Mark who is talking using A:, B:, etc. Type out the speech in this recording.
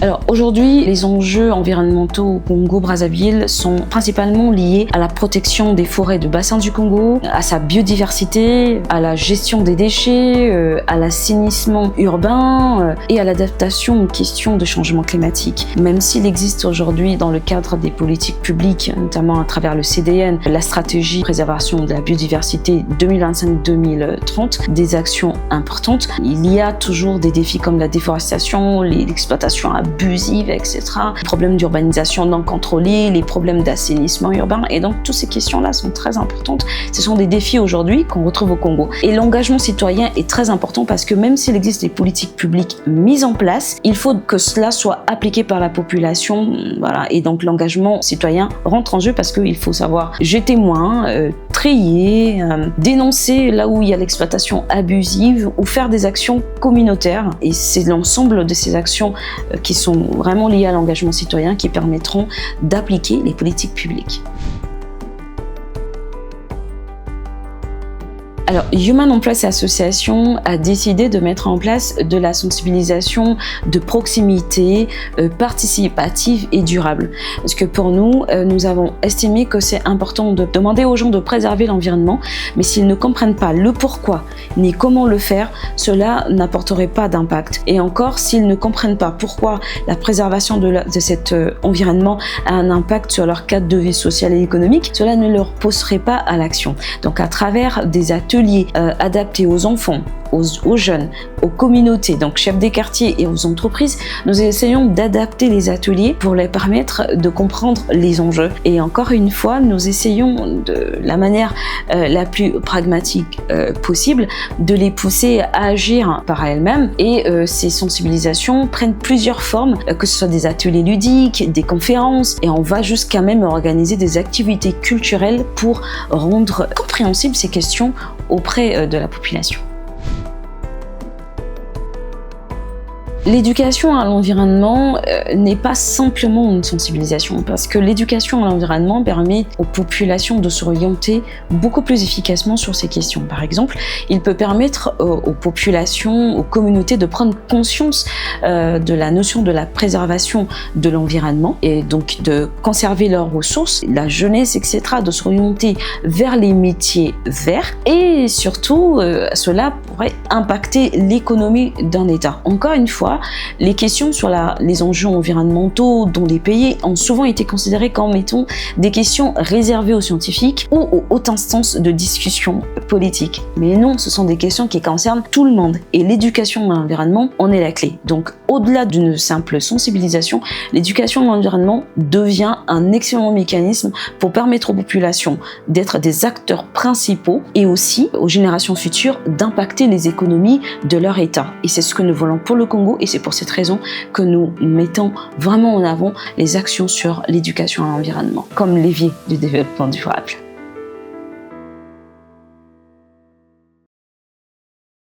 A: Alors aujourd'hui, les enjeux environnementaux au Congo-Brazzaville sont principalement liés à la protection des forêts de bassin du Congo, à sa biodiversité, à la gestion des déchets, à l'assainissement urbain et à l'adaptation aux questions de changement climatique. Même s'il existe aujourd'hui dans le cadre des politiques publiques, notamment à travers le CDN, la stratégie de préservation de la biodiversité 2025-2030, des actions importantes, il y a toujours des défis comme la déforestation, l'exploitation abusive, etc. Les problèmes d'urbanisation non contrôlée, les problèmes d'assainissement urbain. Et donc, toutes ces questions-là sont très importantes. Ce sont des défis aujourd'hui qu'on retrouve au Congo. Et l'engagement citoyen est très important parce que même s'il existe des politiques publiques mises en place, il faut que cela soit appliqué par la population. Voilà. Et donc, l'engagement citoyen rentre en jeu parce qu'il faut savoir jeter moins, trier, dénoncer là où il y a l'exploitation abusive ou faire des actions communautaires. Et c'est l'ensemble de ces actions qui sont vraiment liées à l'engagement citoyen qui permettront d'appliquer les politiques publiques. Alors, Human en Place Association a décidé de mettre en place de la sensibilisation de proximité, participative et durable. Parce que pour nous, nous avons estimé que c'est important de demander aux gens de préserver l'environnement, mais s'ils ne comprennent pas le pourquoi ni comment le faire, cela n'apporterait pas d'impact. Et encore, s'ils ne comprennent pas pourquoi la préservation de cet environnement a un impact sur leur cadre de vie sociale et économique, cela ne leur pousserait pas à l'action. Donc, à travers des ateliers adaptés aux enfants, aux jeunes, aux communautés, donc chefs des quartiers et aux entreprises, nous essayons d'adapter les ateliers pour les permettre de comprendre les enjeux. Et encore une fois, nous essayons de la manière la plus pragmatique possible de les pousser à agir par elles-mêmes. Et ces sensibilisations prennent plusieurs formes, que ce soit des ateliers ludiques, des conférences, et on va jusqu'à même organiser des activités culturelles pour rendre compréhensibles ces questions auprès de la population. L'éducation à l'environnement n'est pas simplement une sensibilisation, parce que l'éducation à l'environnement permet aux populations de s'orienter beaucoup plus efficacement sur ces questions. Par exemple, il peut permettre aux populations, aux communautés de prendre conscience de la notion de la préservation de l'environnement et donc de conserver leurs ressources, la jeunesse, etc., de s'orienter vers les métiers verts et surtout, cela pourrait impacter l'économie d'un État. Encore une fois, les questions sur les enjeux environnementaux dans les pays ont souvent été considérées comme étant des questions réservées aux scientifiques ou aux hautes instances de discussion politique. Mais non, ce sont des questions qui concernent tout le monde et l'éducation à l'environnement en est la clé. Donc, au-delà d'une simple sensibilisation, l'éducation à l'environnement devient un excellent mécanisme pour permettre aux populations d'être des acteurs principaux et aussi aux générations futures d'impacter les économies de leur État. Et c'est ce que nous voulons pour le Congo. Et c'est pour cette raison que nous mettons vraiment en avant les actions sur l'éducation à l'environnement comme levier du développement durable.